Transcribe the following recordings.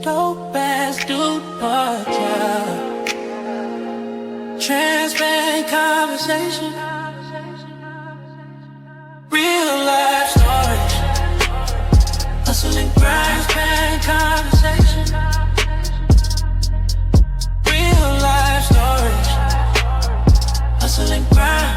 Dope ass dude podcast. Transparent conversation. Real life stories. Hustling, grind, transparent conversation. Real life stories. Hustling, grind.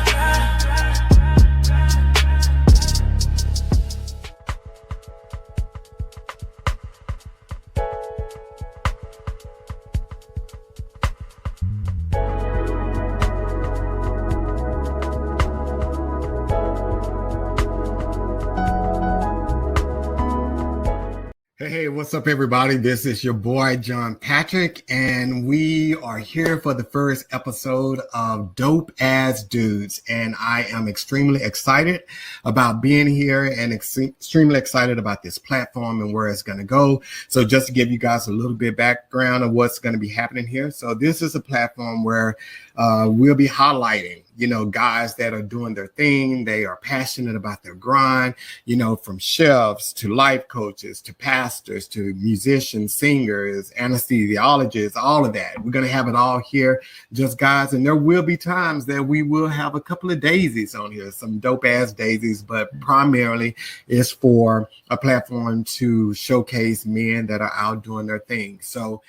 Hey, what's up, everybody? This is your boy, John Patrick, and we are here for the first episode of Dope As Dudes. And I am extremely excited about being here and extremely excited about this platform and where it's going to go. So just to give you guys a little bit background of what's going to be happening here. So this is a platform where we'll be highlighting, guys that are doing their thing. They are passionate about their grind, from chefs to life coaches to pastors to musicians, singers, anesthesiologists, all of that. We're going to have it all here, just guys. And there will be times that we will have a couple of daisies on here, some dope ass daisies, but primarily it's for a platform to showcase men that are out doing their thing. So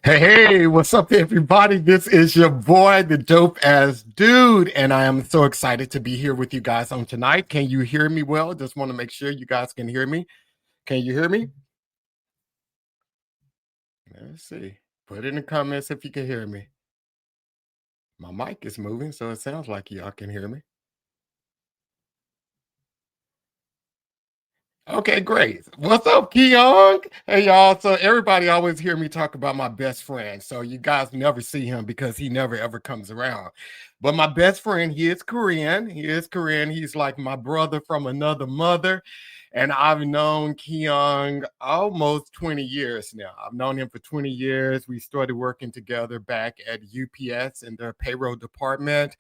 Hey, what's up, everybody? This is your boy, the Dope As Dude, and I am so excited to be here with you guys on tonight. Can you hear me well? Just want to make sure you guys can hear me. Can you hear me? Let's see. Put it in the comments if you can hear me. My mic is moving, so it sounds like y'all can hear me. Okay, great. What's up, Keong? Hey, y'all. So everybody always hear me talk about my best friend. So you guys never see him because he never, ever comes around. But my best friend, he is Korean. He's like my brother from another mother. And I've known Keong almost 20 years now. I've known him for 20 years. We started working together back at UPS in their payroll department.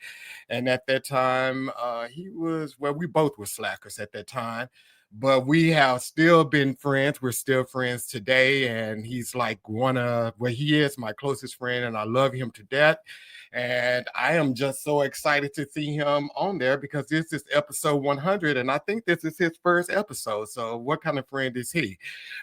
And at that time, we both were slackers at that time. But we have still been friends. We're still friends today. And he's like he is my closest friend, and I love him to death. And I am just so excited to see him on there because this is episode 100. And I think this is his first episode. So what kind of friend is he?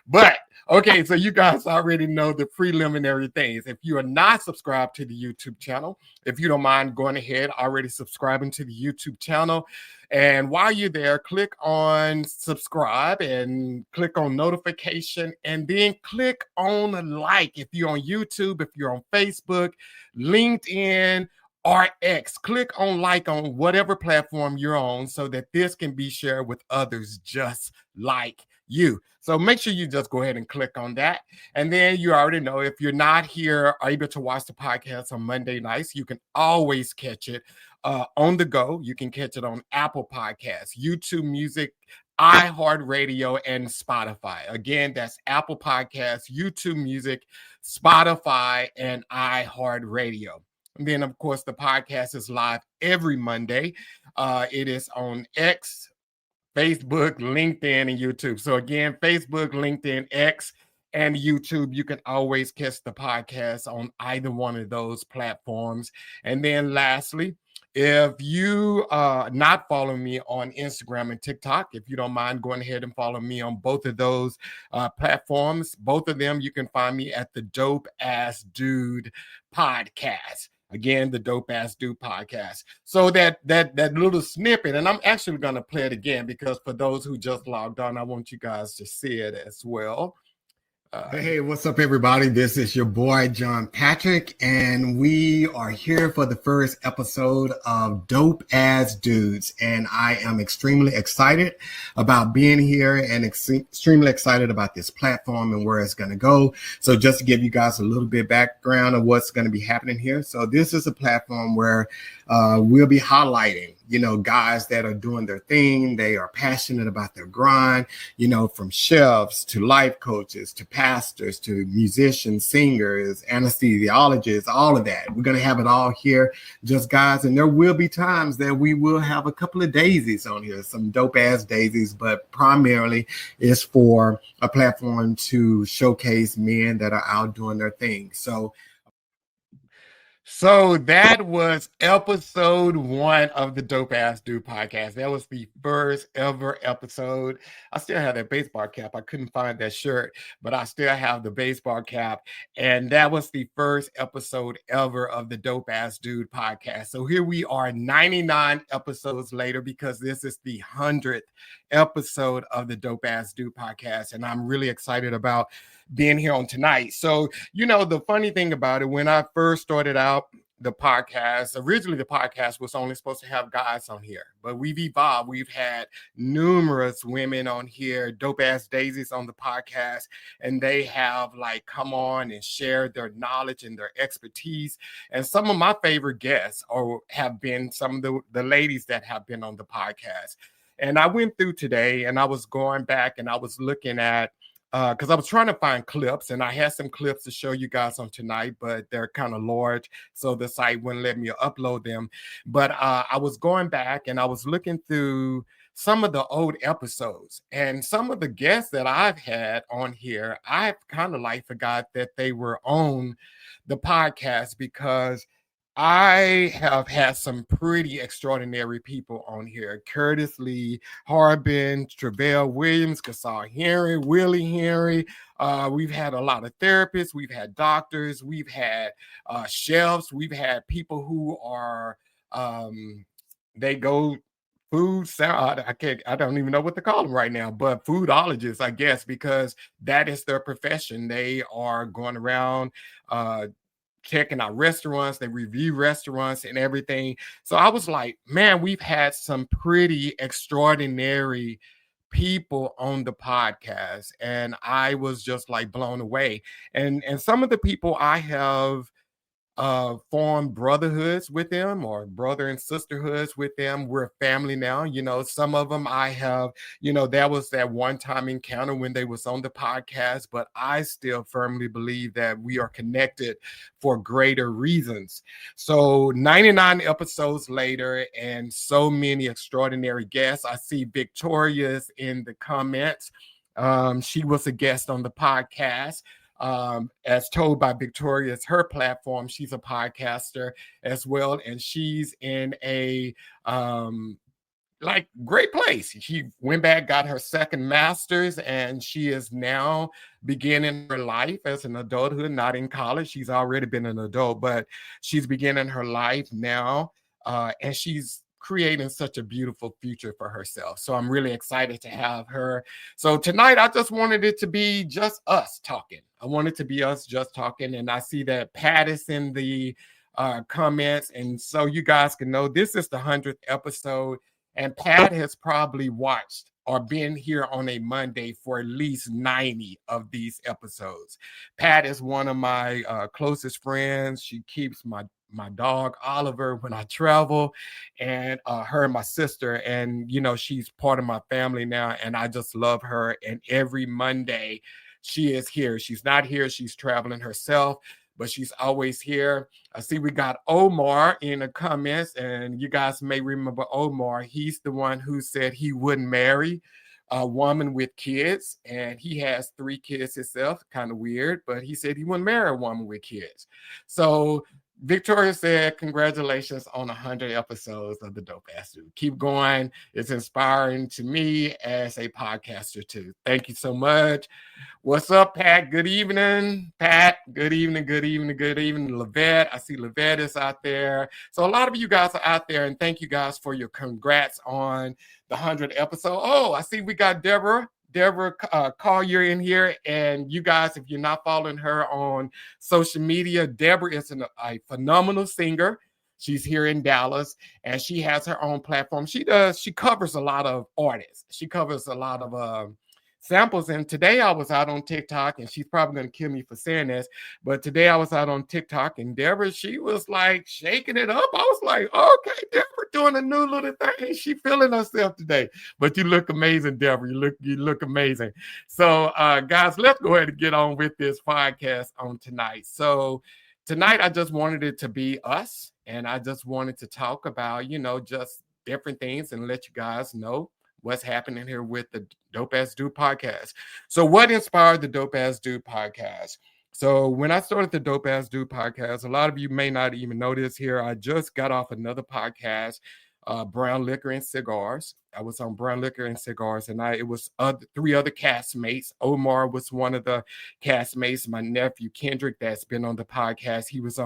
But okay, so you guys already know the preliminary things. If you are not subscribed to the YouTube channel, if you don't mind going ahead, already subscribing to the YouTube channel. And while you're there, click on subscribe and click on notification and then click on like if you're on YouTube, if you're on Facebook, LinkedIn, or X. Click on like on whatever platform you're on so that this can be shared with others just like you. So make sure you just go ahead and click on that. And then you already know if you're not here able to watch the podcast on Monday nights, you can always catch it on the go. You can catch it on Apple Podcasts, YouTube Music, iHeartRadio, and Spotify. Again, that's Apple Podcasts, YouTube Music, Spotify, and iHeartRadio. And then, of course, the podcast is live every Monday. It is on X, Facebook, LinkedIn, and YouTube. So again, Facebook, LinkedIn, X, and YouTube. You can always catch the podcast on either one of those platforms. And then lastly, if you not following me on Instagram and TikTok, if you don't mind going ahead and follow me on both of those platforms, both of them, you can find me at the Dope As Dude podcast. Again, the Dope As Dude podcast. So that little snippet, and I'm actually going to play it again because for those who just logged on, I want you guys to see it as well. Hey, what's up, everybody? This is your boy, John Patrick, and we are here for the first episode of Dope As Dudes. And I am extremely excited about being here and extremely excited about this platform and where it's going to go. So just to give you guys a little bit background of what's going to be happening here. So this is a platform where We'll be highlighting, guys that are doing their thing. They are passionate about their grind, from chefs to life coaches to pastors to musicians, singers, anesthesiologists, all of that. We're going to have it all here, just guys. And there will be times that we will have a couple of daisies on here, some dope ass daisies, but primarily it's for a platform to showcase men that are out doing their thing. So that was episode 1 of the Dope Ass Dude podcast. That was the first ever episode. I still have that baseball cap. I couldn't find that shirt, but I still have the baseball cap. And that was the first episode ever of the Dope Ass Dude podcast. So here we are 99 episodes later, because this is the 100th episode of the Dope Ass Dude podcast. And I'm really excited about being here on tonight. So, the funny thing about it, when I first started out the podcast, originally the podcast was only supposed to have guys on here, but we've evolved. We've had numerous women on here, dope ass daisies on the podcast, and they have come on and shared their knowledge and their expertise. And some of my favorite guests have been some of the ladies that have been on the podcast. And I went through today and I was going back and I was looking at, because I was trying to find clips, and I had some clips to show you guys on tonight, but they're kind of large, so the site wouldn't let me upload them. But I was going back and I was looking through some of the old episodes, and some of the guests that I've had on here, I've kind of forgot that they were on the podcast, because I have had some pretty extraordinary people on here. Curtis Lee, Harbin, Travell Williams, Gasol Henry, Willie Henry. We've had a lot of therapists. We've had doctors. We've had chefs. We've had people who are, they go food, I don't even know what to call them right now, but foodologists, I guess, because that is their profession. They are going around, checking out restaurants, they review restaurants and everything. So I was like, man, we've had some pretty extraordinary people on the podcast, and I was just blown away. And some of the people I have formed brotherhoods with them, or brother and sisterhoods with them. We're family now. Some of them I have, that was that one-time encounter when they was on the podcast, but I still firmly believe that we are connected for greater reasons. So 99 episodes later, and so many extraordinary guests. I see Victoria's in the comments. She was a guest on the podcast. As told by Victoria, it's her platform. She's a podcaster as well, and she's in a great place. She went back, got her second master's, and she is now beginning her life as an adulthood, not in college. She's already been an adult, but she's beginning her life now, and she's creating such a beautiful future for herself. So I'm really excited to have her. So tonight, I just wanted it to be just us talking. I wanted to be us just talking. And I see that Pat is in the comments. And so you guys can know this is the 100th episode. And Pat has probably watched or been here on a Monday for at least 90 of these episodes. Pat is one of my closest friends. She keeps my dog Oliver when I travel, and her and my sister, and she's part of my family now, and I just love her. And every Monday she is here. She's not here, she's traveling herself, but she's always here. I see we got Omar in the comments, and you guys may remember Omar. He's the one who said he wouldn't marry a woman with kids, and he has 3 kids himself. Kind of weird, but he said he wouldn't marry a woman with kids. So Victoria said, congratulations on 100 episodes of the Dope Ass Dude. Keep going. It's inspiring to me as a podcaster too. Thank you so much. What's up, Pat? Good evening. Pat, good evening, good evening, good evening. Lavette, I see Lavette is out there. So a lot of you guys are out there, and thank you guys for your congrats on the 100th episode. Oh, I see we got Deborah Collier in here. And you guys, if you're not following her on social media, Deborah is a phenomenal singer. She's here in Dallas, and she has her own platform. She covers a lot of artists. She covers a lot of samples. And today I was out on TikTok, and she's probably going to kill me for saying this, but today I was out on TikTok, and Deborah, she was like shaking it up. I was like, okay, Deborah doing a new little thing. She feeling herself today. But you look amazing, Deborah. You look amazing. So, guys, let's go ahead and get on with this podcast on tonight. So, tonight I just wanted it to be us, and I just wanted to talk about, just different things and let you guys know what's happening here with the Dope Ass Dude podcast. So, what inspired the Dope Ass Dude podcast? So, when I started the Dope Ass Dude podcast, a lot of you may not even know this here. I just got off another podcast, Brown Liquor and Cigars. I was on Brown Liquor and Cigars, and it was three other castmates. Omar was one of the castmates. My nephew Kendrick, that's been on the podcast, he was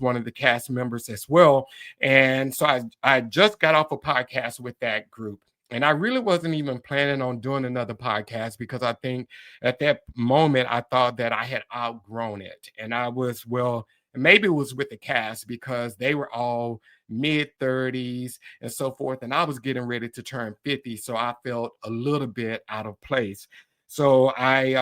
one of the cast members as well. And so I just got off a podcast with that group. And I really wasn't even planning on doing another podcast because I think at that moment I thought that I had outgrown it. And I was, well, maybe it was with the cast because they were all mid 30s and so forth. And I was getting ready to turn 50. So I felt a little bit out of place. So I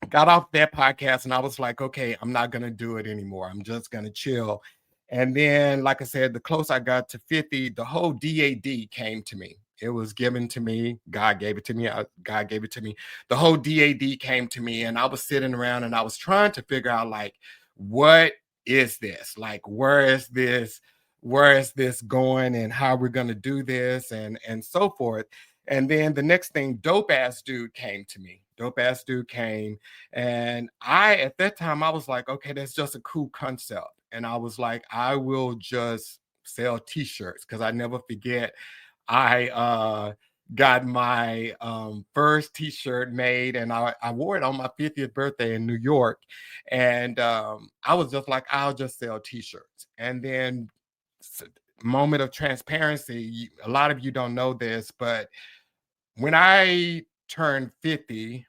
got off that podcast and I was like, okay, I'm not going to do it anymore. I'm just going to chill. And then, like I said, the closer I got to 50, the whole DAD came to me. It was given to me. God gave it to me. God gave it to me. The whole DAD came to me, and I was sitting around and I was trying to figure out, like, what is this? Like, where is this? Where is this going, and how we're going to do this, and so forth. And then the next thing, Dope Ass Dude came to me. Dope Ass Dude came, and at that time, I was like, okay, that's just a cool concept. And I was like, I will just sell t-shirts, because I never forget, I got my first t-shirt made, and I wore it on my 50th birthday in New York. And I was just like, I'll just sell t-shirts. And then, moment of transparency, a lot of you don't know this, but when I turned 50,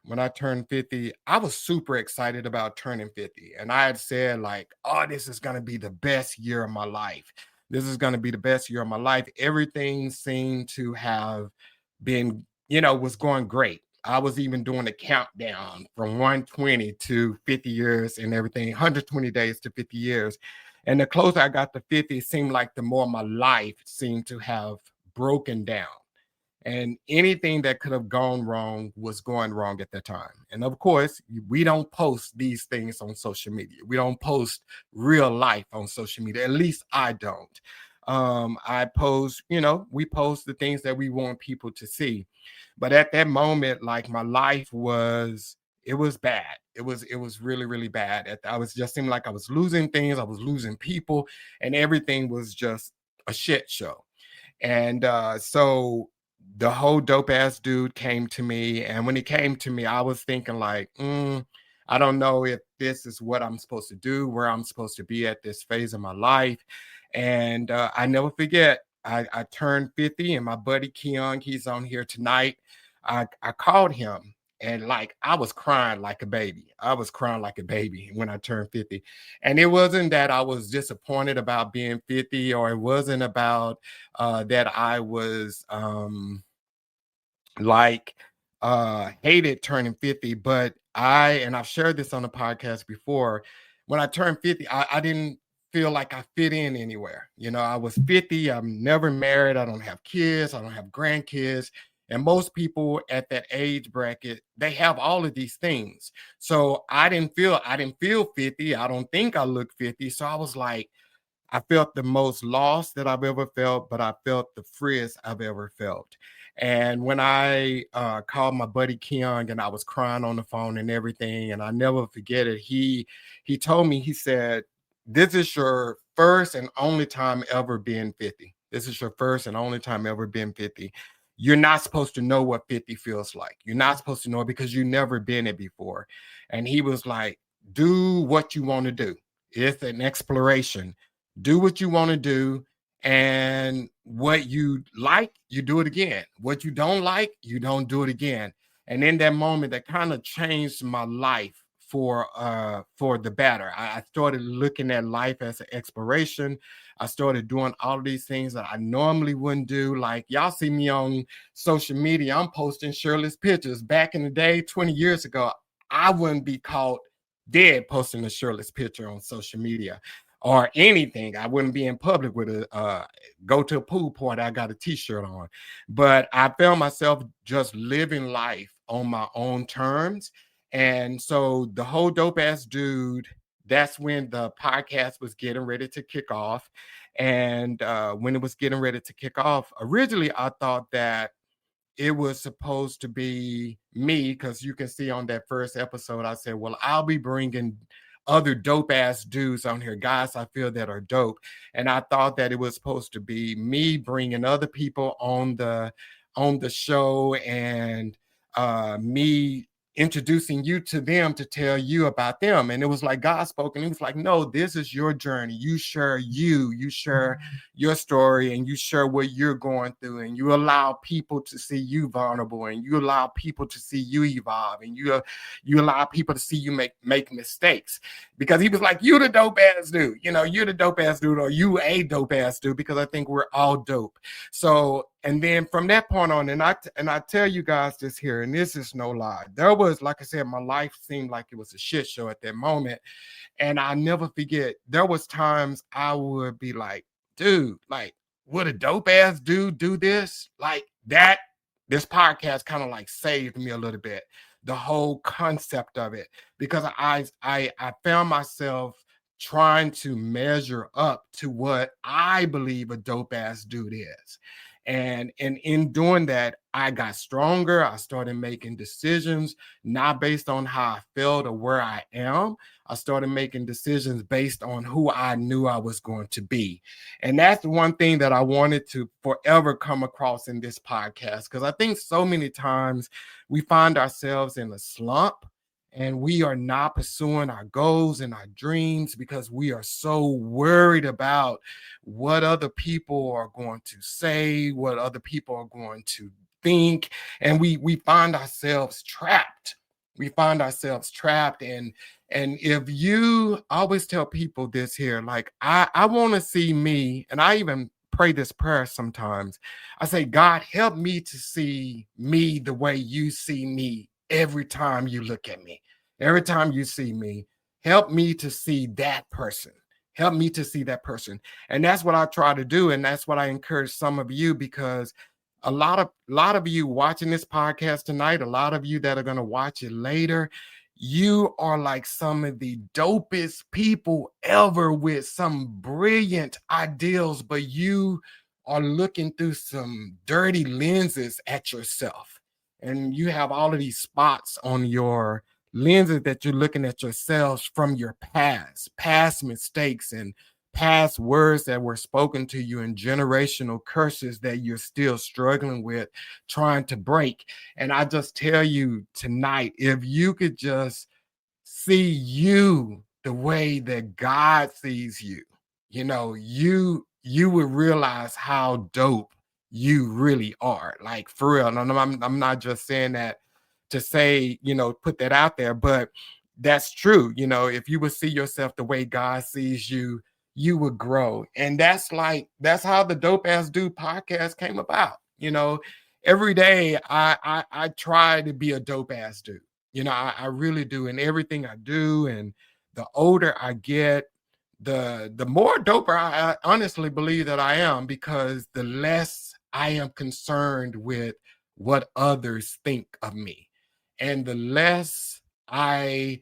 I was super excited about turning 50. And I had said, like, oh, this is going to be the best year of my life. This is going to be the best year of my life. Everything seemed to have been, was going great. I was even doing a countdown from 120 to 50 years and everything, 120 days to 50 years. And the closer I got to 50, it seemed like the more my life seemed to have broken down. And anything that could have gone wrong was going wrong at the time. And of course, we don't post these things on social media. We don't post real life on social media. At least I don't. I post, we post the things that we want people to see. But at that moment, like, my life it was bad. It was really, really bad. I was just seemed like I was losing things. I was losing people, and everything was just a shit show. And so the whole Dope Ass Dude came to me. And when he came to me, I was thinking, like, I don't know if this is what I'm supposed to do, where I'm supposed to be at this phase of my life. And I never forget, I turned 50, and my buddy Keon, he's on here tonight. I called him, and, like, I was crying like a baby. I was crying like a baby when I turned 50. And it wasn't that I was disappointed about being 50, or it wasn't about that I was like hated turning 50. But and I've shared this on the podcast before, when I turned 50, I didn't feel like I fit in anywhere. I was 50, I'm never married, I don't have kids, I don't have grandkids. And most people at that age bracket, they have all of these things. So I didn't feel 50. I don't think I look 50. So I was like, I felt the most lost that I've ever felt, but I felt the freest I've ever felt. And when I called my buddy Keon, and I was crying on the phone and everything, and I never forget it, he told me, he said, this is your first and only time ever being 50. This is your first and only time ever being 50. You're not supposed to know what 50 feels like. You're not supposed to know it because you've never been it before. And he was like, do what you want to do. It's an exploration. Do what you want to do, and what you like, you do it again. What you don't like, you don't do it again. And in that moment, that kind of changed my life for the better. I started looking at life as an exploration. I started doing all of these things that I normally wouldn't do. Like y'all see me on social media, I'm posting shirtless pictures. Back in the day, 20 years ago, I wouldn't be caught dead posting a shirtless picture on social media or anything. I wouldn't be in public with a go to a pool party. I got a t-shirt on, but I found myself just living life on my own terms. And so the whole dope ass dude, that's when the podcast was getting ready to kick off. And when it was getting ready to kick off, originally I thought that it was supposed to be me, because you can see on that first episode, I said, well, I'll be bringing other dope ass dudes on here, guys I feel that are dope. And I thought that it was supposed to be me bringing other people on the show, and me introducing you to them to tell you about them. And it was like God spoke, and he was like, no, this is your journey. You share your story, and you share what you're going through, and you allow people to see you vulnerable, and you allow people to see you evolve, and you allow people to see you make mistakes. Because he was like, you the dope ass dude, you're the dope ass dude, or you a dope ass dude, because I think we're all dope. So, and then from that point on, and I tell you guys this here, and this is no lie, there was, like I said, my life seemed like it was a shit show at that moment. And I never forget, there was times I would be like, dude, like, would a dope ass dude do this? Like that, this podcast kind of like saved me a little bit, the whole concept of it, because I found myself trying to measure up to what I believe a dope ass dude is. And in doing that, I got stronger. I started making decisions not based on how I felt or where I am. I started making decisions based on who I knew I was going to be. And that's the one thing that I wanted to forever come across in this podcast, because I think so many times we find ourselves in a slump, and we are not pursuing our goals and our dreams because we are so worried about what other people are going to say, what other people are going to think. And we find ourselves trapped. We find ourselves trapped. And if you, I always tell people this here, like I want to see me, and I even pray this prayer sometimes. I say, God, help me to see me the way you see me every time you look at me. Every time you see me, help me to see that person. Help me to see that person. And that's what I try to do. And that's what I encourage some of you, because a lot of you watching this podcast tonight, a lot of you that are going to watch it later, you are like some of the dopest people ever with some brilliant ideals, but you are looking through some dirty lenses at yourself. And you have all of these spots on your lenses that you're looking at yourselves from your past mistakes, and past words that were spoken to you, and generational curses that you're still struggling with, trying to break. And I just tell you tonight, if you could just see you the way that God sees you, you would realize how dope you really are. Like for real. And I'm not just saying that to say, put that out there, but that's true. If you would see yourself the way God sees you, you would grow. And that's how the Dope Ass Dude podcast came about. Every day I try to be a dope ass dude. I really do in everything I do. And the older I get, the more doper I honestly believe that I am, because the less I am concerned with what others think of me, and the less I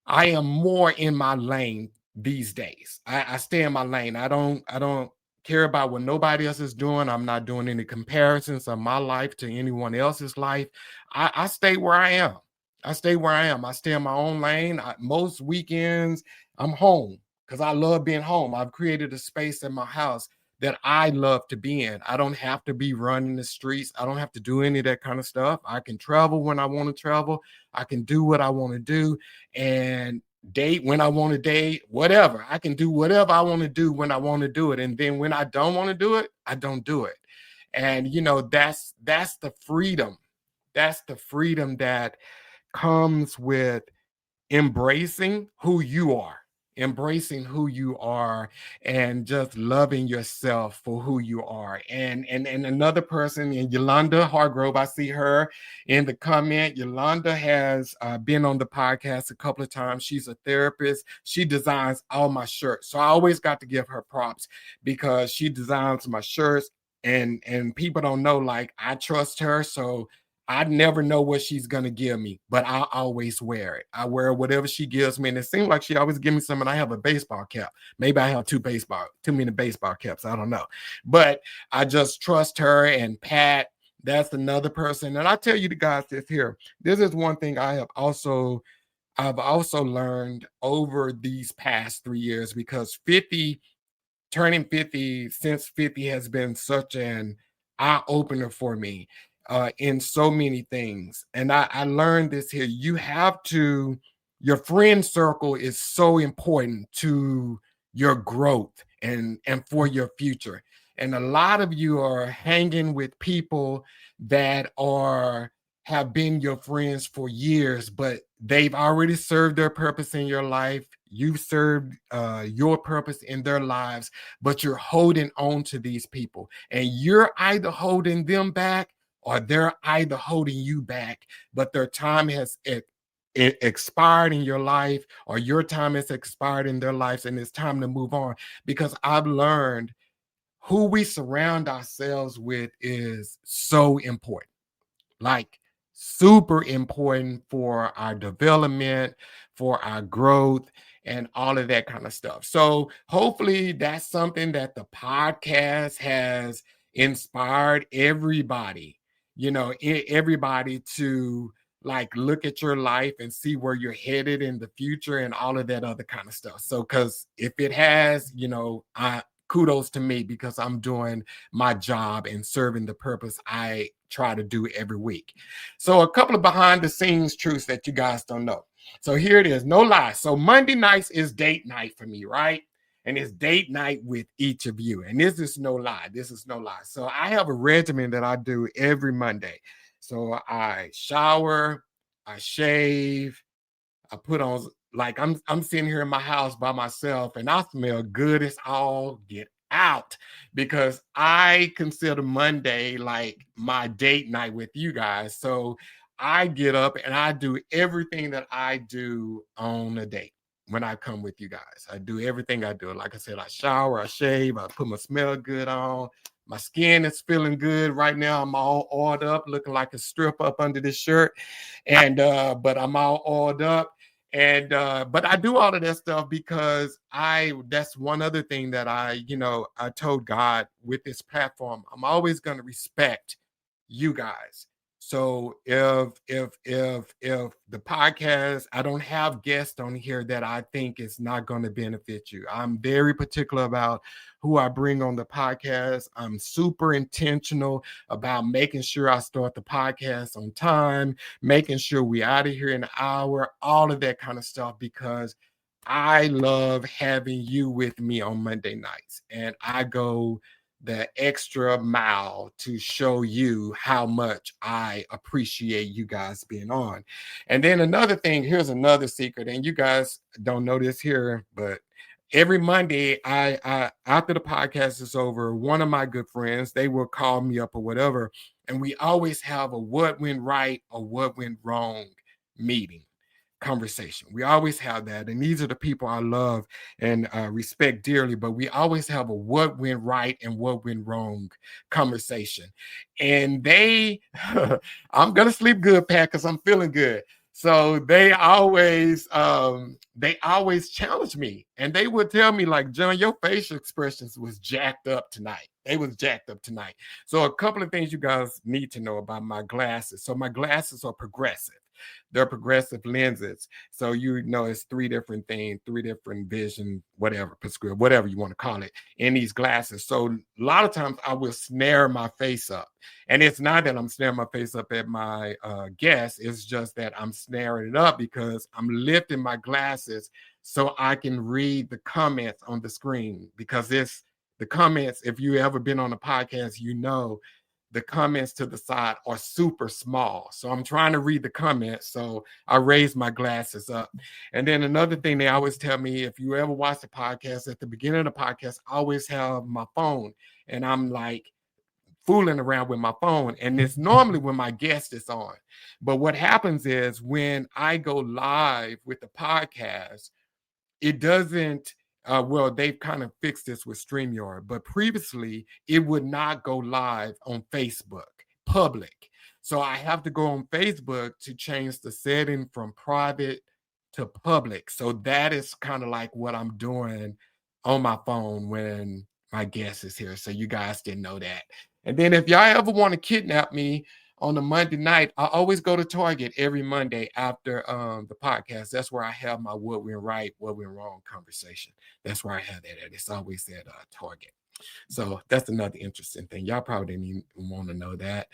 am more in my lane these days. I stay in my lane. I don't care about what nobody else is doing. I'm not doing any comparisons of my life to anyone else's life. I stay where I am. I stay where I am. I stay in my own lane. Most weekends, I'm home because I love being home. I've created a space in my house that I love to be in. I don't have to be running the streets. I don't have to do any of that kind of stuff. I can travel when I want to travel. I can do what I want to do and date when I want to date, whatever. I can do whatever I want to do when I want to do it. And then when I don't want to do it, I don't do it. And that's the freedom. That's the freedom that comes with embracing who you are. embracing who you are and just loving yourself for who you are. And another person, in Yolanda Hargrove, I see her in the comment. Yolanda has been on the podcast a couple of times. She's a therapist. She designs all my shirts, so I always got to give her props because she designs my shirts. And people don't know, like, I trust her, so I never know what she's gonna give me, but I always wear it. I wear whatever she gives me, and it seems like she always gives me some. And I have a baseball cap. Maybe I have too many baseball caps. I don't know, but I just trust her. And Pat, that's another person. And I tell you, the guys that's here, this is one thing I've also learned over these past 3 years, because turning 50, since 50, has been such an eye opener for me in so many things. And I learned this here. Your friend circle is so important to your growth and for your future. And a lot of you are hanging with people that have been your friends for years, but they've already served their purpose in your life. You've served your purpose in their lives, but you're holding on to these people, and you're either holding them back or they're either holding you back, but their time has expired in your life, or your time has expired in their lives, and it's time to move on. Because I've learned who we surround ourselves with is so important, like super important for our development, for our growth, and all of that kind of stuff. So hopefully that's something that the podcast has inspired everybody, everybody to, like, look at your life and see where you're headed in the future and all of that other kind of stuff. So, because if it has, I kudos to me, because I'm doing my job and serving the purpose I try to do every week. So a couple of behind the scenes truths that you guys don't know. So here it is, no lie. So Monday nights is date night for me, right? And it's date night with each of you. And this is no lie. This is no lie. So I have a regimen that I do every Monday. So I shower, I shave, I put on, like, I'm sitting here in my house by myself, and I smell good as all get out, because I consider Monday like my date night with you guys. So I get up and I do everything that I do on a date. When I come with you guys, I do everything I do. Like I said, I shower, I shave, I put my smell good on. My skin is feeling good right now. I'm all oiled up, looking like a strip up under this shirt. And but I'm all oiled up. And but I do all of that stuff because that's one other thing that I told God with this platform. I'm always going to respect you guys. So if the podcast, I don't have guests on here that I think is not going to benefit you. I'm very particular about who I bring on the podcast. I'm super intentional about making sure I start the podcast on time, making sure we out of here in an hour, all of that kind of stuff, because I love having you with me on Monday nights. And I go the extra mile to show you how much I appreciate you guys being on. And then another thing, here's another secret, and you guys don't know this here, but every Monday, I after the podcast is over, one of my good friends, they will call me up or whatever, and we always have a what went right or what went wrong meeting conversation. We always have that. And these are the people I love and respect dearly, but we always have a what went right and what went wrong conversation. And I'm going to sleep good, Pat, because I'm feeling good. So they always challenge me, and they would tell me, like, John, your facial expressions was jacked up tonight. They was jacked up tonight. So a couple of things you guys need to know about my glasses. So my glasses are progressive. They're progressive lenses. So it's three different things, three different vision, whatever, prescription, whatever you want to call it, in these glasses. So a lot of times I will snare my face up. And it's not that I'm snaring my face up at my guest. It's just that I'm snaring it up because I'm lifting my glasses so I can read the comments on the screen. Because the comments, if you ever been on a podcast, the comments to the side are super small. So I'm trying to read the comments. So I raise my glasses up. And then another thing they always tell me, if you ever watch the podcast, at the beginning of the podcast, I always have my phone and I'm like fooling around with my phone. And it's normally when my guest is on. But what happens is when I go live with the podcast, it doesn't well, they've kind of fixed this with StreamYard, but previously it would not go live on Facebook public. So I have to go on Facebook to change the setting from private to public. So that is kind of like what I'm doing on my phone when my guest is here. So you guys didn't know that. And then if y'all ever want to kidnap me, on a Monday night, I always go to Target every Monday after the podcast. That's where I have my what went right, what went wrong conversation. That's where I have that at. It's always at Target. So that's another interesting thing. Y'all probably didn't even want to know that.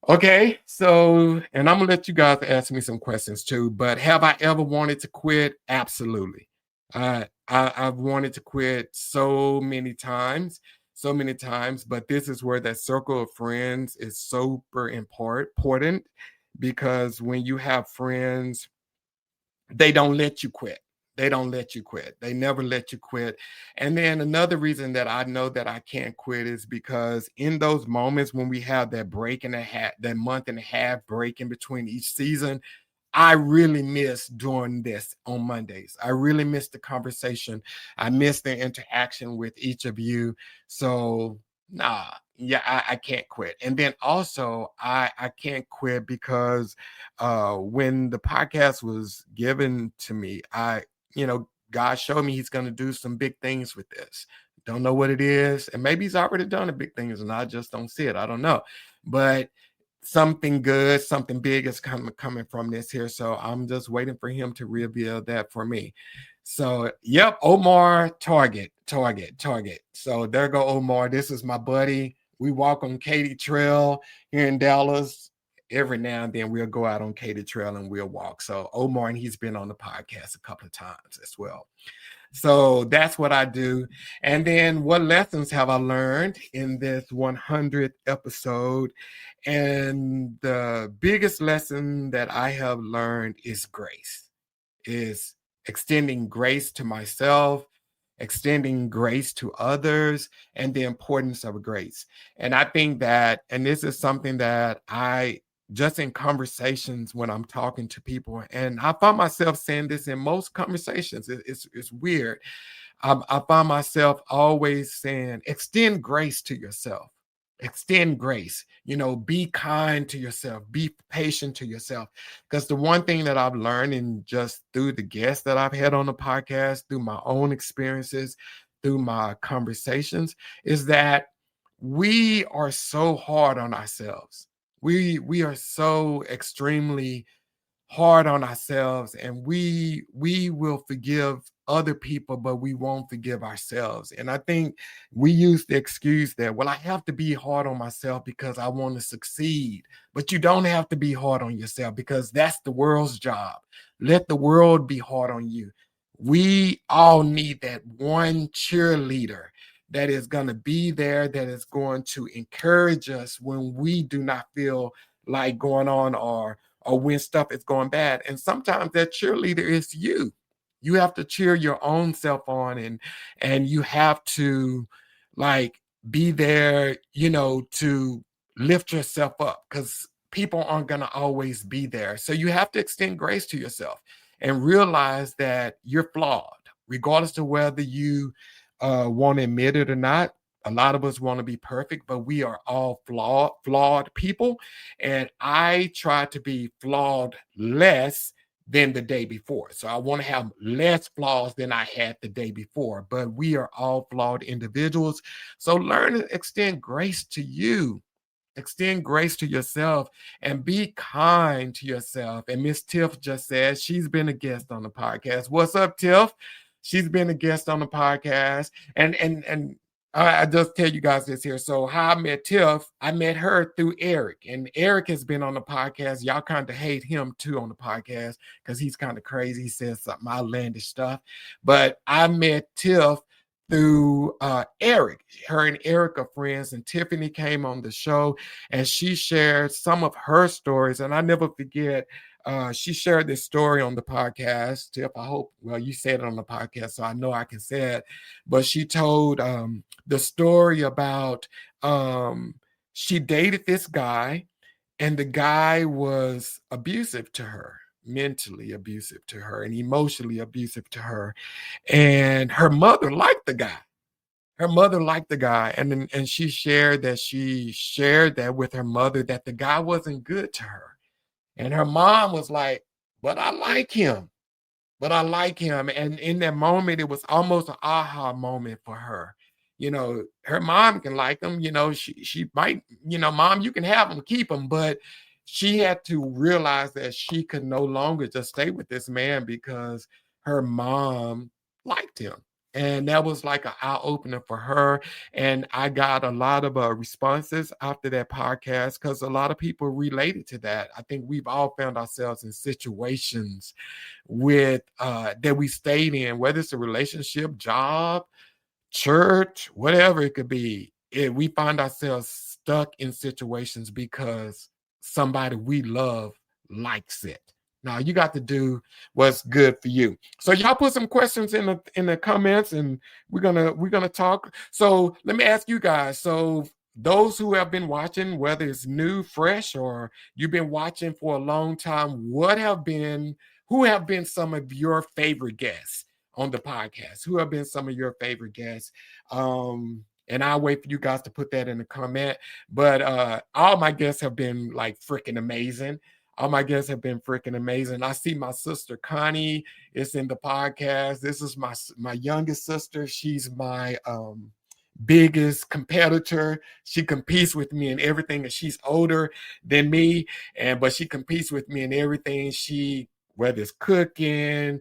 Okay, so, and I'm gonna let you guys ask me some questions too, but have I ever wanted to quit? Absolutely. I've wanted to quit so many times, but this is where that circle of friends is super important because when you have friends, they don't let you quit. They don't let you quit. They never let you quit. And then another reason that I know that I can't quit is because in those moments when we have that break and a half, that month and a half break in between each season, I really miss doing this on Mondays. I really miss the conversation. I miss the interaction with each of you. So, yeah, I can't quit. And then also, I can't quit because when the podcast was given to me, God showed me He's going to do some big things with this. Don't know what it is, and maybe He's already done the big things, and I just don't see it. I don't know, but something good, something big is coming from this here. So I'm just waiting for him to reveal that for me. So, yep, Omar, Target. So there go Omar. This is my buddy. We walk on Katy Trail here in Dallas. Every now and then we'll go out on Katy Trail and we'll walk. So Omar, and he's been on the podcast a couple of times as well. So that's what I do. And then what lessons have I learned in this 100th episode? And the biggest lesson that I have learned is grace, is extending grace to myself, extending grace to others, and the importance of grace. And I think that, and this is something that I just in conversations when I'm talking to people, and I find myself saying this in most conversations. It's weird. I find myself always saying, extend grace to yourself. Extend grace, be kind to yourself, be patient to yourself. Because the one thing that I've learned in just through the guests that I've had on the podcast, through my own experiences, through my conversations, is that we are so hard on ourselves. We are so extremely hard on ourselves, and we will forgive other people, but we won't forgive ourselves. And I think we use the excuse that, well, I have to be hard on myself because I want to succeed. But you don't have to be hard on yourself because that's the world's job. Let the world be hard on you. We all need that one cheerleader that is going to be there, that is going to encourage us when we do not feel like going on, or when stuff is going bad. And sometimes that cheerleader is you. You have to cheer your own self on, and you have to like be there, to lift yourself up, because people aren't going to always be there. So you have to extend grace to yourself and realize that you're flawed, regardless of whether you want to admit it or not. A lot of us want to be perfect, but we are all flawed people. And I try to be flawed less than the day before. So I want to have less flaws than I had the day before, but we are all flawed individuals. So learn to extend grace to you. Extend grace to yourself and be kind to yourself. And Miss Tiff just said she's been a guest on the podcast. What's up, Tiff? She's been a guest on the podcast. And I just tell you guys this here. So how I met Tiff, I met her through Eric. And Eric has been on the podcast. Y'all kind of hate him too on the podcast because he's kind of crazy. He says some outlandish stuff. But I met Tiff through Eric. Her and Eric are friends, and Tiffany came on the show and she shared some of her stories. And I never forget, she shared this story on the podcast. Tiff, I hope, well, you said it on the podcast, so I know I can say it. But she told the story about she dated this guy, and the guy was abusive to her, mentally abusive to her, and emotionally abusive to her. And her mother liked the guy. Her mother liked the guy, and she shared that with her mother, that the guy wasn't good to her. And her mom was like, "But I like him. But I like him." And in that moment, it was almost an aha moment for her. Her mom can like him. She might, mom, you can have him, keep him. But she had to realize that she could no longer just stay with this man because her mom liked him. And that was like an eye opener for her. And I got a lot of responses after that podcast because a lot of people related to that. I think we've all found ourselves in situations with that we stayed in, whether it's a relationship, job, church, whatever it could be. We find ourselves stuck in situations because somebody we love likes it. Now you got to do what's good for you. So y'all put some questions in the comments, and we're gonna talk. So let me ask you guys. So those who have been watching, whether it's new, fresh, or you've been watching for a long time, who have been some of your favorite guests on the podcast? Who have been some of your favorite guests? And I'll wait for you guys to put that in the comment. But all my guests have been like freaking amazing. All my guests have been freaking amazing. I see my sister Connie is in the podcast. This is my youngest sister. She's my biggest competitor. She competes with me in everything, and she's older than me, but she competes with me in everything. Whether it's cooking,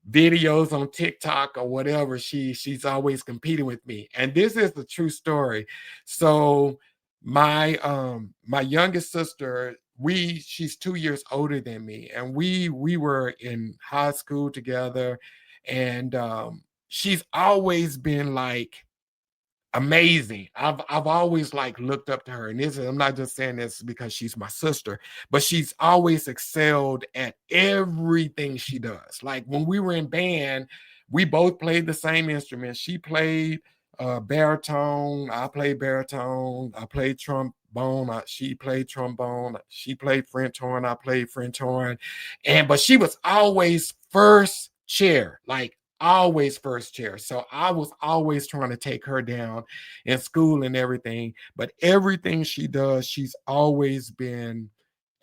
videos on TikTok or whatever, she's always competing with me. And this is the true story. So my youngest sister, she's 2 years older than me, and we were in high school together, and she's always been like amazing. I've always like looked up to her, and I'm not just saying this because she's my sister, but she's always excelled at everything she does. Like when we were in band, we both played the same instrument. She played baritone, I played baritone, I played trombone, she played trombone, she played French horn, I played French horn, but she was always first chair, like always first chair. So I was always trying to take her down in school and everything. But everything she does, she's always been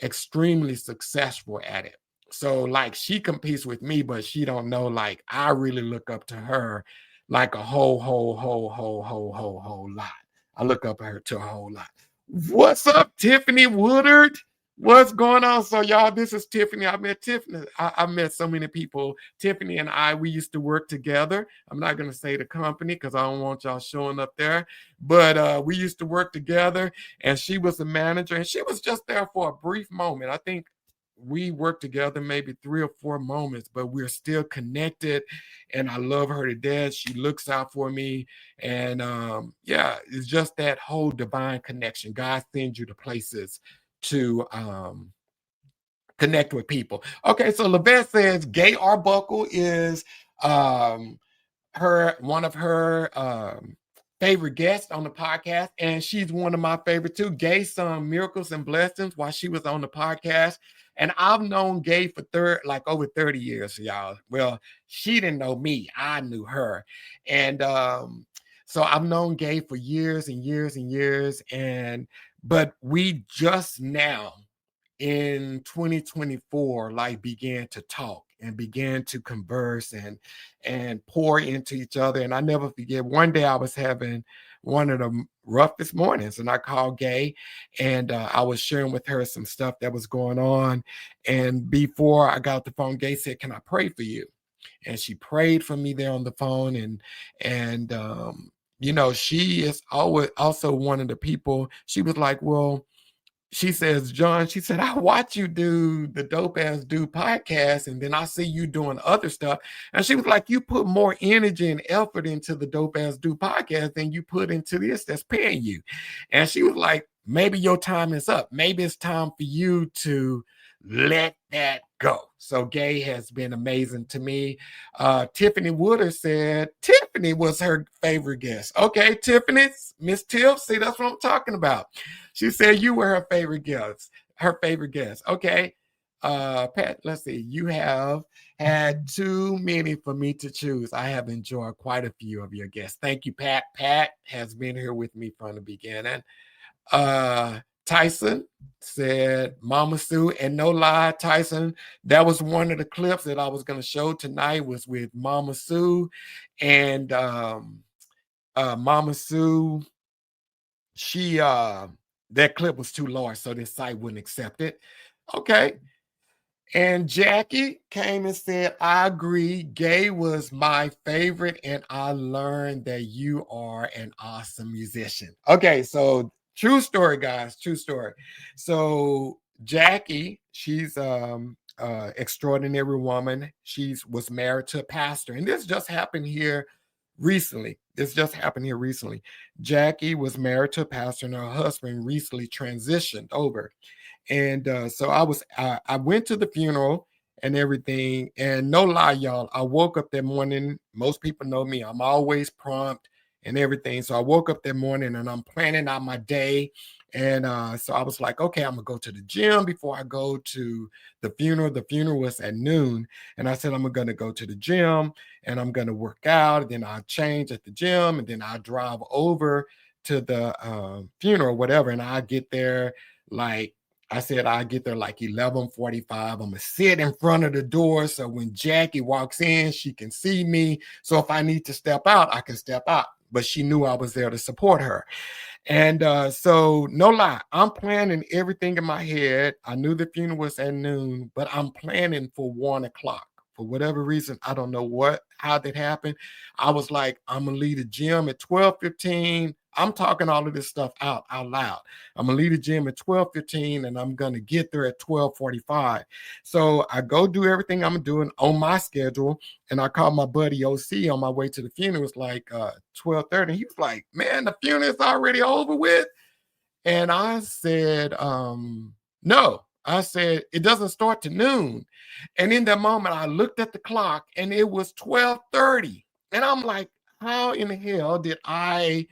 extremely successful at it. So like she competes with me, but she don't know, like I really look up to her like a whole lot. I look up at her to a whole lot. What's up, Tiffany Woodard? What's going on? So, y'all, this is Tiffany. I met Tiffany. I met so many people. Tiffany and we used to work together. I'm not going to say the company because I don't want y'all showing up there. But we used to work together, and she was the manager, and she was just there for a brief moment. I think we worked together maybe 3 or 4 moments, but we're still connected, and I love her to death. She looks out for me, and yeah, it's just that whole divine connection. God sends you to places to connect with people. Okay, so Levette says Gay Arbuckle is one of her favorite guests on the podcast, and she's one of my favorite too. Gay sung Miracles and Blessings while she was on the podcast. And I've known Gay for over 30 years, y'all. Well, she didn't know me, I knew her. And so I've known Gay for years and years and years. But we just now in 2024 like began to talk and began to converse and pour into each other. And I never forget, one day I was having one of the roughest mornings, and I called Gay, and I was sharing with her some stuff that was going on. And before I got the phone, Gay said, "Can I pray for you?" And she prayed for me there on the phone. And she is always also one of the people. She was like, "Well, she says, John, she said, I watch you do the Dope Ass Dude podcast, and then I see you doing other stuff. And she was like, you put more energy and effort into the Dope Ass Dude podcast than you put into this that's paying you. And she was like, maybe your time is up. Maybe it's time for you to let that go. So Gay has been amazing to me. Tiffany Wooder said Tiffany was her favorite guest. Okay, Tiffany, Miss Tiff, see, that's what I'm talking about. She said you were her favorite guest. Her favorite guest. Okay. Pat, let's see. You have had too many for me to choose. I have enjoyed quite a few of your guests. Thank you, Pat. Pat has been here with me from the beginning. Tyson said Mama Sue, and no lie, Tyson, that was one of the clips that I was going to show tonight was with Mama Sue, and Mama Sue, she that clip was too large, so this site wouldn't accept it. Okay. And Jackie came and said, I agree. Gay was my favorite, and I learned that you are an awesome musician. Okay, so true story, guys. True story. So Jackie, she's extraordinary woman. She was married to a pastor, and this just happened here recently. Jackie was married to a pastor, and her husband recently transitioned over. And so I went to the funeral and everything. And no lie, y'all, I woke up that morning. Most people know me. I'm always prompt and everything. So I woke up that morning and I'm planning out my day. And so I was like, okay, I'm going to go to the gym before I go to the funeral. The funeral was at noon. And I said, I'm going to go to the gym and I'm going to work out. And then I'll change at the gym. And then I'll drive over to the funeral, whatever. And I get there like, I said I get there like 11:45. I'm gonna sit in front of the door so when Jackie walks in, she can see me. So if I need to step out, I can step out. But she knew I was there to support her. And so no lie, I'm planning everything in my head. I knew the funeral was at noon, but I'm planning for 1:00. For whatever reason, I don't know how that happened. I was like, I'm gonna leave the gym at 12:15. I'm talking all of this stuff out loud. I'm gonna leave the gym at 12:15 and I'm gonna get there at 12:45. So I go do everything I'm doing on my schedule. And I called my buddy OC on my way to the funeral. It was like 12:30. He was like, man, the funeral is already over with. And I said, no. I said, it doesn't start to noon. And in that moment, I looked at the clock and it was 12:30. And I'm like, how in the hell did I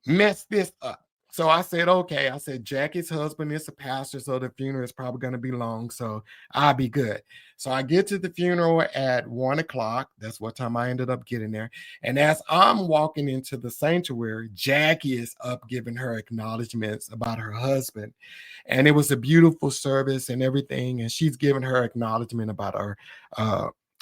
mess this up? So I said, okay. I said, Jackie's husband is a pastor, so the funeral is probably going to be long, so I'll be good. So I get to the funeral at 1:00. That's what time I ended up getting there. And as I'm walking into the sanctuary, Jackie is up giving her acknowledgments about her husband. And it was a beautiful service and everything. And she's giving her acknowledgement about her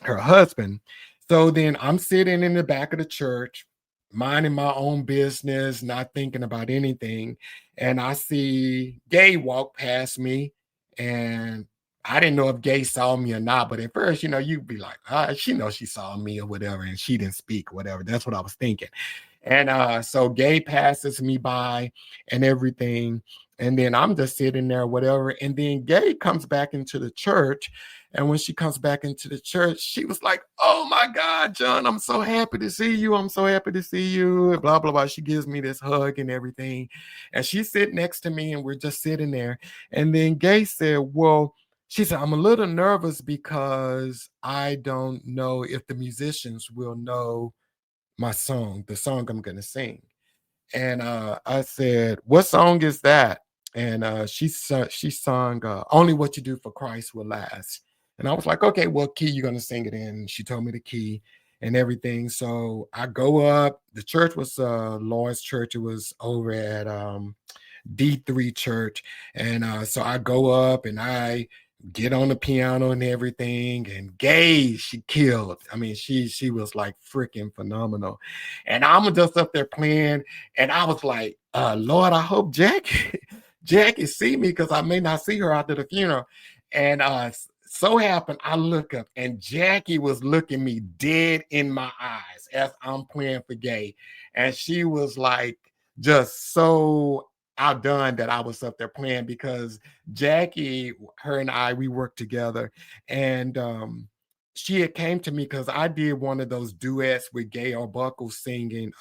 husband. So then I'm sitting in the back of the church, minding my own business, not thinking about anything. And I see Gay walk past me. And I didn't know if Gay saw me or not. But at first, you'd be like, she knows she saw me or whatever. And she didn't speak or whatever. That's what I was thinking. And so Gay passes me by and everything. And then I'm just sitting there, whatever. And then Gay comes back into the church. And when she comes back into the church, she was like, oh my God, John, I'm so happy to see you. I'm so happy to see you. Blah, blah, blah. She gives me this hug and everything. And she's sitting next to me and we're just sitting there. And then Gay said, well, she said, I'm a little nervous because I don't know if the musicians will know my song, the song I'm going to sing. And I said, what song is that? And she sung Only What You Do for Christ Will Last. And I was like, okay, what key you going to sing it in? She told me the key and everything. So I go up. The church was Lord's Church. It was over at D3 Church. And so I go up and I get on the piano and everything. And Gay, she killed. I mean, she was like freaking phenomenal. And I'm just up there playing. And I was like, Lord, I hope Jackie see me because I may not see her after the funeral. And so happened, I look up and Jackie was looking me dead in my eyes as I'm playing for Gay. And she was like, just so outdone that I was up there playing because Jackie, her and I, we worked together, and she had came to me because I did one of those duets with Gail Buckles singing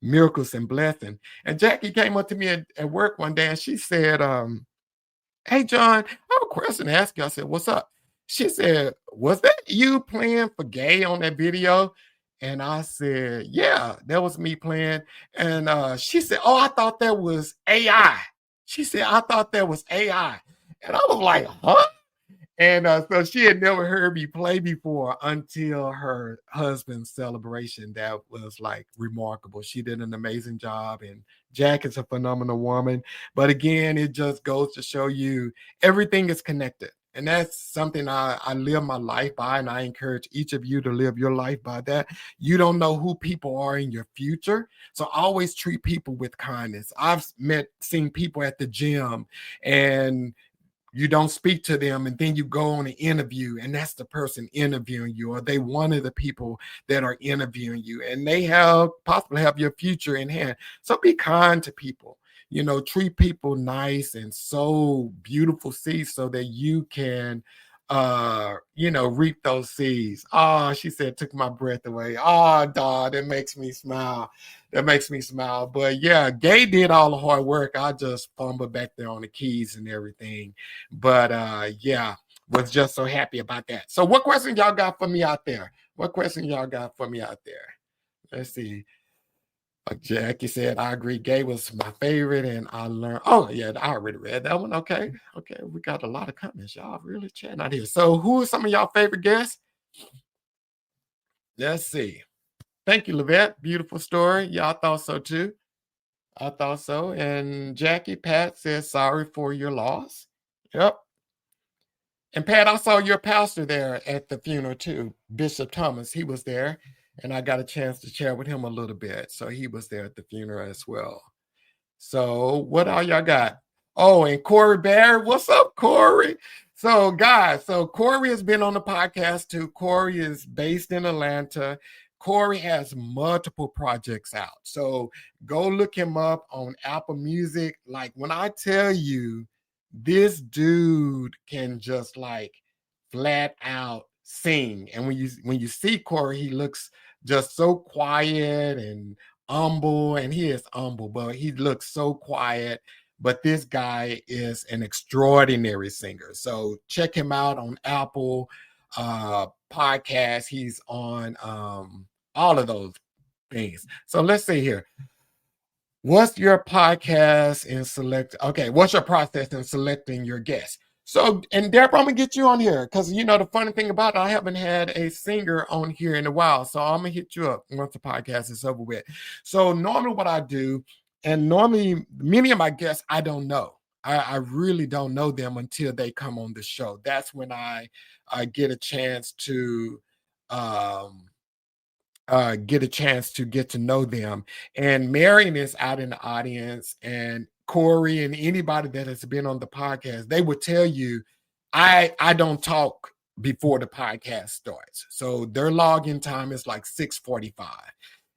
Miracles and Blessing. And Jackie came up to me at work one day and she said, hey, John, I have a question to ask you. I said, what's up? She said, was that you playing for Gay on that video? And I said, yeah, that was me playing. And she said, oh, I thought that was AI. She said, I thought that was AI. And I was like, huh? And so she had never heard me play before until her husband's celebration. That was like remarkable. She did an amazing job, and Jack is a phenomenal woman. But again, it just goes to show you everything is connected. And that's something I live my life by, and I encourage each of you to live your life by that. You don't know who people are in your future. So always treat people with kindness. I've seen people at the gym and you don't speak to them, and then you go on an interview and that's the person interviewing you, or they one of the people that are interviewing you, and they have possibly have your future in hand. So be kind to people, treat people nice and sow beautiful seeds so that you can reap those seeds. Oh, she said, took my breath away. Oh, dog, that makes me smile. That makes me smile. But yeah, Gay did all the hard work. I just fumbled back there on the keys and everything. But yeah, was just so happy about that. So what question y'all got for me out there? What question y'all got for me out there? Let's see. Jackie said, I agree. Gay was my favorite, and I learned. Oh, yeah, I already read that one. Okay. Okay. We got a lot of comments. Y'all really chatting out here. So, who are some of y'all favorite guests? Let's see. Thank you, Levette. Beautiful story. Y'all thought so too. I thought so. And Jackie Pat says, sorry for your loss. Yep. And Pat, I saw your pastor there at the funeral too, Bishop Thomas. He was there, and I got a chance to chat with him a little bit. So he was there at the funeral as well. So what all y'all got? Oh, and Corey Baird. What's up, Corey? So guys, Corey has been on the podcast too. Corey is based in Atlanta. Corey has multiple projects out. So go look him up on Apple Music. Like when I tell you, this dude can just like flat out sing. And when you see Corey, he looks just so quiet and humble, and he is humble, but he looks so quiet. But this guy is an extraordinary singer. So check him out on Apple podcast. He's on all of those things. So let's see here. What's your podcast in select? Okay, what's your process in selecting your guests? So, and Deborah, I'm gonna get you on here because the funny thing about it, I haven't had a singer on here in a while. So I'm gonna hit you up once the podcast is over with. So normally what I do, and normally many of my guests I don't know. I really don't know them until they come on the show. That's when I get a chance to get to know them. And Marion is out in the audience, and Corey and anybody that has been on the podcast, they would tell you, I don't talk before the podcast starts. So their login time is like 6:45.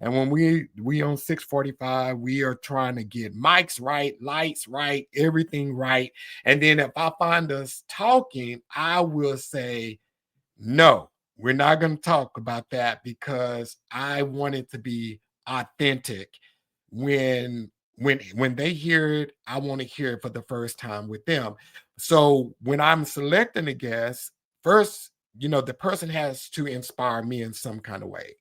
And when we on 6:45, we are trying to get mics right, lights right, everything right. And then if I find us talking, I will say, no, we're not going to talk about that because I want it to be authentic. When they hear it, I want to hear it for the first time with them. So when I'm selecting a guest, first, the person has to inspire me in some kind of way.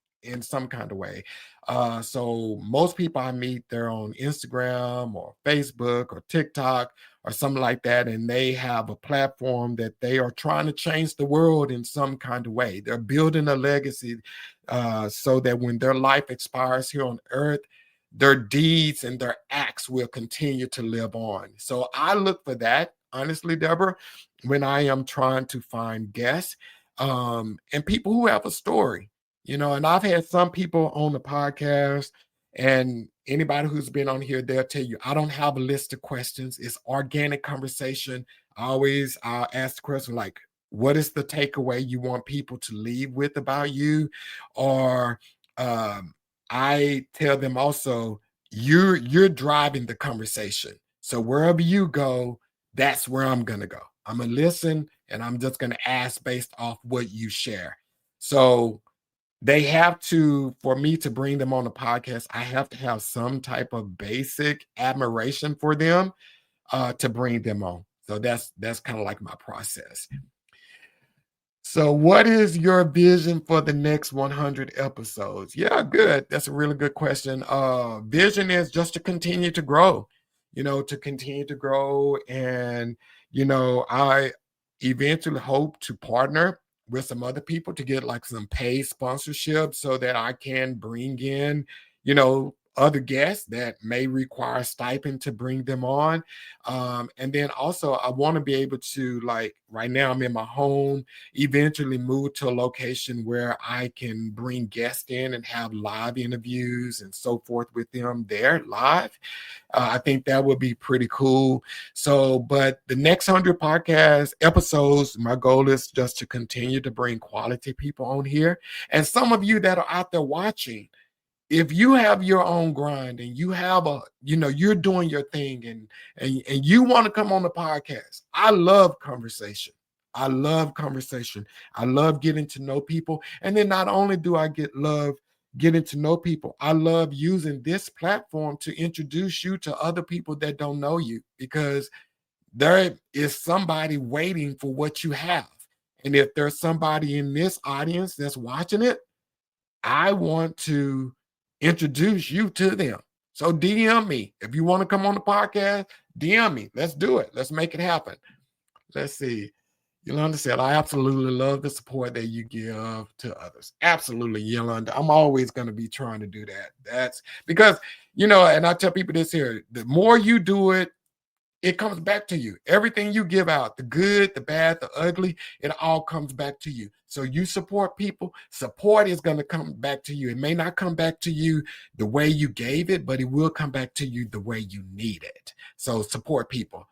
So most people I meet, they're on Instagram or Facebook or TikTok or something like that, and they have a platform that they are trying to change the world in some kind of way. They're building a legacy so that when their life expires here on earth, their deeds and their acts will continue to live on. So I look for that, honestly, Deborah, when I am trying to find guests and people who have a story. And I've had some people on the podcast, and anybody who's been on here, they'll tell you, I don't have a list of questions. It's organic conversation. I'll ask the question like, what is the takeaway you want people to leave with about you? Or I tell them also, you're driving the conversation. So wherever you go, that's where I'm gonna go. I'm gonna listen and I'm just gonna ask based off what you share. So they have to, for me to bring them on the podcast, I have to have some type of basic admiration for them to bring them on. So that's kind of like my process. So, what is your vision for the next 100 episodes? Yeah, good. That's a really good question. Vision is just to continue to grow, to continue to grow. And, I eventually hope to partner with some other people to get like some paid sponsorship so that I can bring in, other guests that may require stipend to bring them on. And then also, I want to be able to, like, right now, I'm in my home, eventually move to a location where I can bring guests in and have live interviews and so forth with them there live. I think that would be pretty cool. So, but the next 100 podcast episodes, my goal is just to continue to bring quality people on here. And some of you that are out there watching, if you have your own grind and you have you're doing your thing and you want to come on the podcast, I love conversation. I love conversation. I love getting to know people. And then not only do I love getting to know people, I love using this platform to introduce you to other people that don't know you, because there is somebody waiting for what you have. And if there's somebody in this audience that's watching it, I want to introduce you to them. So DM me. If you want to come on the podcast, DM me. Let's do it. Let's make it happen. Let's see. Yolanda said, I absolutely love the support that you give to others. Absolutely, Yolanda. I'm always going to be trying to do that. That's because, and I tell people this here, the more you do it, it comes back to you. Everything you give out, the good, the bad, the ugly, it all comes back to you. So you support people, support is going to come back to you. It may not come back to you the way you gave it, but it will come back to you the way you need it. So support people.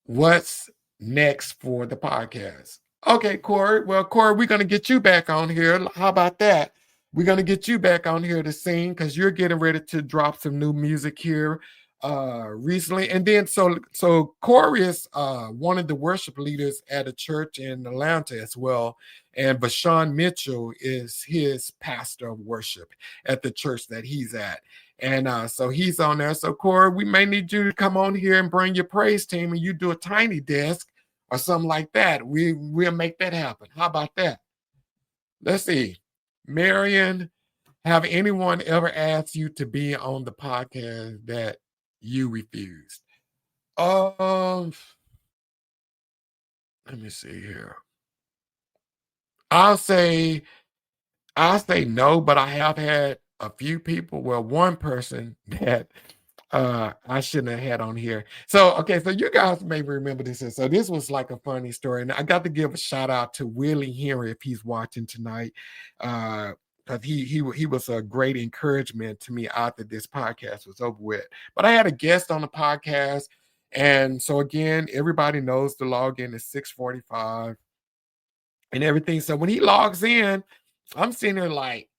What's next for the podcast? Okay, Corey. Well, Corey, we're going to get you back on here. How about that? We're going to get you back on here to sing because you're getting ready to drop some new music here recently. And then so Corey is one of the worship leaders at a church in Atlanta as well. And Bashan Mitchell is his pastor of worship at the church that he's at. And so he's on there. So Corey, we may need you to come on here and bring your praise team and you do a tiny desk or something like that. We'll make that happen. How about that? Let's see. Marion, have anyone ever asked you to be on the podcast that you refused? Let me see here. I'll say no, but I have had a few people. Well, one person that I shouldn't have had on here. So, okay, so you guys may remember this. So this was like a funny story. And I got to give a shout out to Willie Henry if he's watching tonight. Because he was a great encouragement to me after this podcast was over with. But I had a guest on the podcast. And so again, everybody knows the login is 6:45 and everything. So when he logs in, I'm sitting there like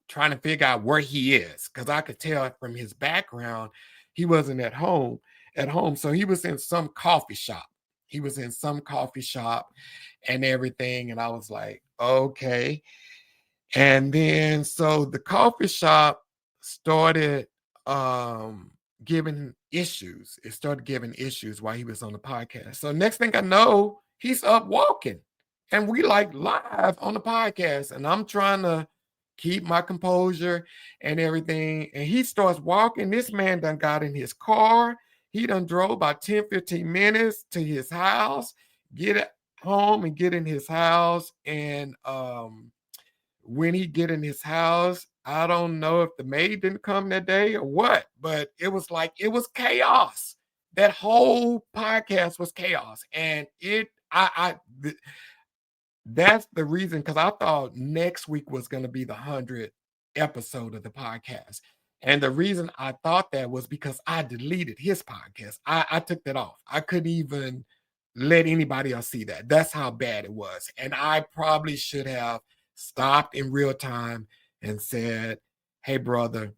trying to figure out where he is, because I could tell from his background he wasn't at home. So he was in some coffee shop. And everything. And I was like, okay. And then so the coffee shop started giving issues. It started giving issues while he was on the podcast. So next thing I know, he's up walking. And we like live on the podcast. And I'm trying to keep my composure and everything. And he starts walking. This man done got in his car. He done drove about 10, 15 minutes to his house, get home and get in his house. And when he get in his house, I don't know if the maid didn't come that day or what, but it was chaos. That whole podcast was chaos. And that's the reason, because I thought next week was going to be the 100th episode of the podcast. And the reason I thought that was because I deleted his podcast. I took that off. I couldn't even let anybody else see that. That's how bad it was. And I probably should have stopped in real time and said, hey, brother,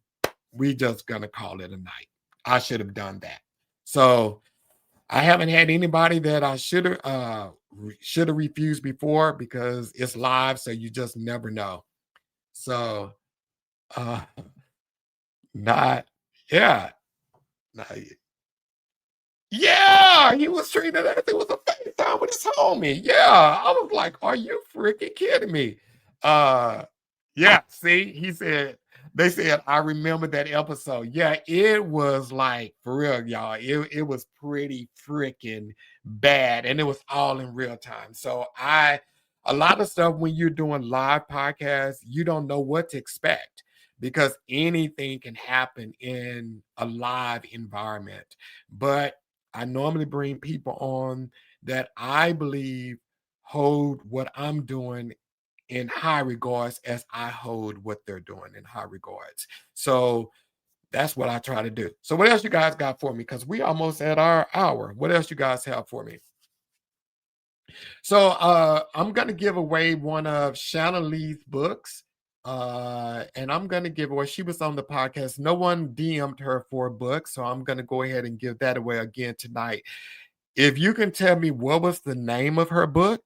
we just gonna call it a night. I should have done that. So I haven't had anybody that I should have refused before because it's live, so you just never know. So uh not yeah. Not, yeah, he was treated as it was a FaceTime with his homie. Yeah. I was like, are you freaking kidding me? Uh yeah, see, he said they said, I remember that episode. Yeah, it was like for real, y'all. It was pretty freaking bad. And it was all in real time. So a lot of stuff when you're doing live podcasts, you don't know what to expect because anything can happen in a live environment. But I normally bring people on that I believe hold what I'm doing in high regards as I hold what they're doing in high regards. So that's what I try to do. So what else you guys got for me? Because we almost at our hour. What else you guys have for me? So I'm gonna give away one of Shannon Lee's books. And I'm gonna give away, she was on the podcast. No one DM'd her for a book, so I'm gonna go ahead and give that away again tonight. If you can tell me what was the name of her book,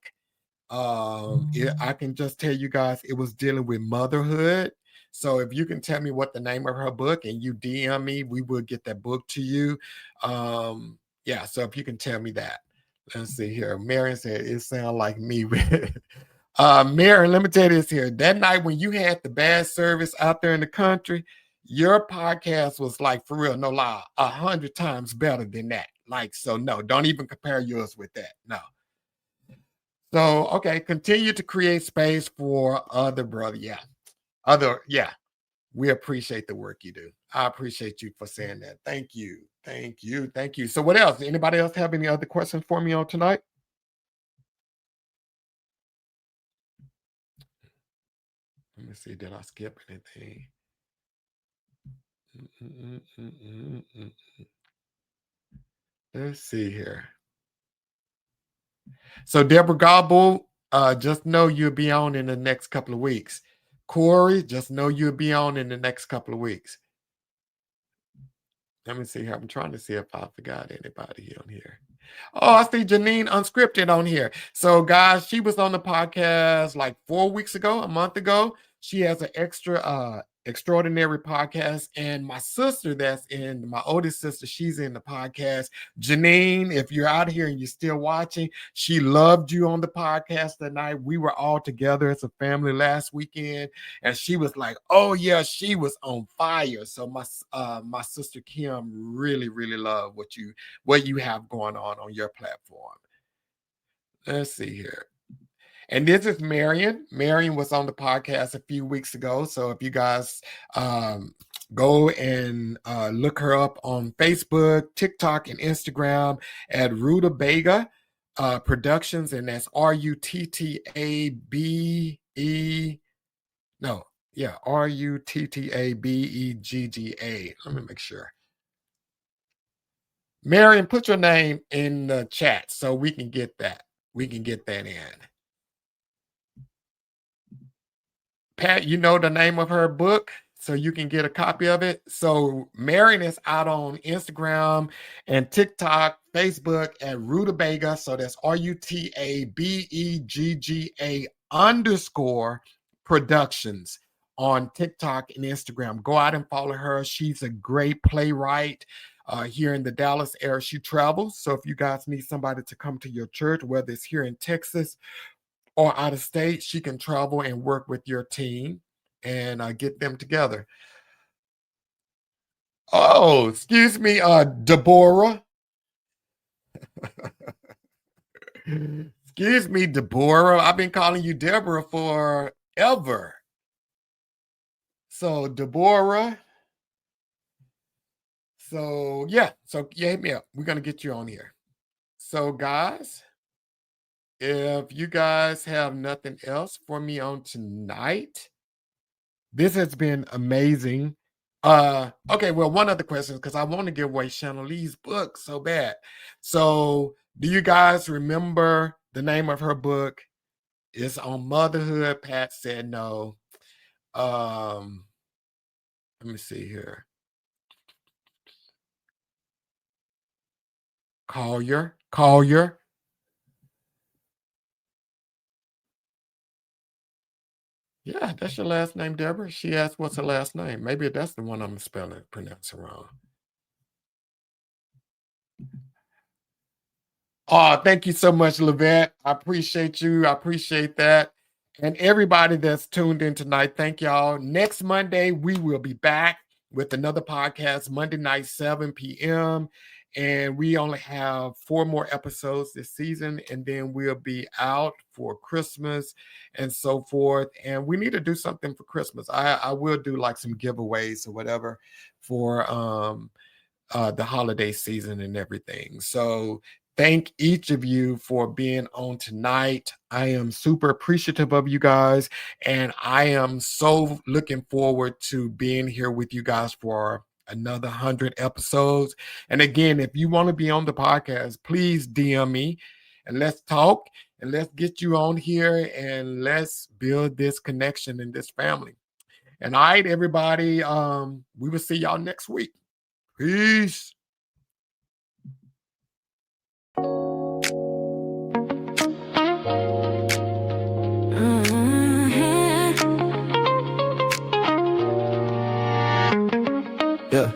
I can just tell you guys it was dealing with motherhood. So if you can tell me what the name of her book and you DM me, we will get that book to you. Yeah, so if you can tell me that. Let's see here. Marion said it sounds like me. Marion, let me tell you this here. That night when you had the bad service out there in the country, your podcast was like, for real, no lie, 100 times better than that. Like, so no, don't even compare yours with that. No. So, okay, continue to create space for other brother. Yeah. Yeah. We appreciate the work you do. I appreciate you for saying that. Thank you. Thank you. Thank you. So what else? Anybody else have any other questions for me on tonight? Let me see. Did I skip anything? Let's see here. So Deborah Gobble, just know you'll be on in the next couple of weeks. Corey, just know you'll be on in the next couple of weeks. Let me see here. I'm trying to see if I forgot anybody on here. Oh, I see Janine Unscripted on here. So, guys, she was on the podcast like 4 weeks ago, a month ago. She has an extraordinary podcast. And my sister, my oldest sister, she's in the podcast. Janine, if you're out here and you're still watching, she loved you on the podcast tonight. We were all together as a family last weekend, and she was like, "Oh yeah, she was on fire." So my sister Kim really loved what you have going on your platform. Let's see here. And this is Marion. Marion was on the podcast a few weeks ago. So if you guys go and look her up on Facebook, TikTok, and Instagram at Rutabaga Productions, and that's RUTTABE. No, yeah, RUTTABEGGA. Let me make sure. Marion, put your name in the chat so we can get that. We can get that in. Pat, you know the name of her book, so you can get a copy of it. So Marion is out on Instagram and TikTok, Facebook at Rutabaga. So that's RUTABEGGA _productions on TikTok and Instagram. Go out and follow her. She's a great playwright. Here in the Dallas area, she travels. So if you guys need somebody to come to your church, whether it's here in Texas or out of state, she can travel and work with your team and get them together. Oh, excuse me, Deborah. Excuse me, Deborah. I've been calling you Deborah forever. So, Deborah. So, yeah. So, yeah, hit me up. We're going to get you on here. So, guys, if you guys have nothing else for me on tonight, this has been amazing. Okay, well, one other question, because I want to give away Shannon Lee's book so bad. So, do you guys remember the name of her book? It's on motherhood. Pat said no. Let me see here. Collier. Yeah, that's your last name, Deborah. She asked what's her last name. Maybe that's the one I'm pronouncing wrong. Oh, thank you so much, Levette. I appreciate you. I appreciate that. And everybody that's tuned in tonight, thank y'all. Next Monday, we will be back with another podcast, Monday night, 7 p.m. And we only have 4 more episodes this season, and then we'll be out for Christmas and so forth. And we need to do something for Christmas. I will do like some giveaways or whatever for the holiday season and everything. So thank each of you for being on tonight. I am super appreciative of you guys, and I am so looking forward to being here with you guys for another 100 episodes. And again, if you want to be on the podcast, please DM me and let's talk and let's get you on here and let's build this connection in this family. And all right, everybody, we will see y'all next week. Peace. Yeah.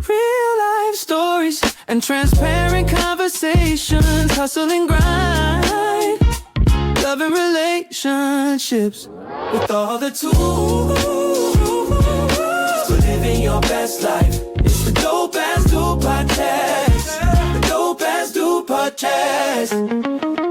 Real life stories and transparent conversations, hustle and grind, love and relationships, with all the tools for living your best life. It's the Dope As Do Podcast. The Dope As Do Podcast.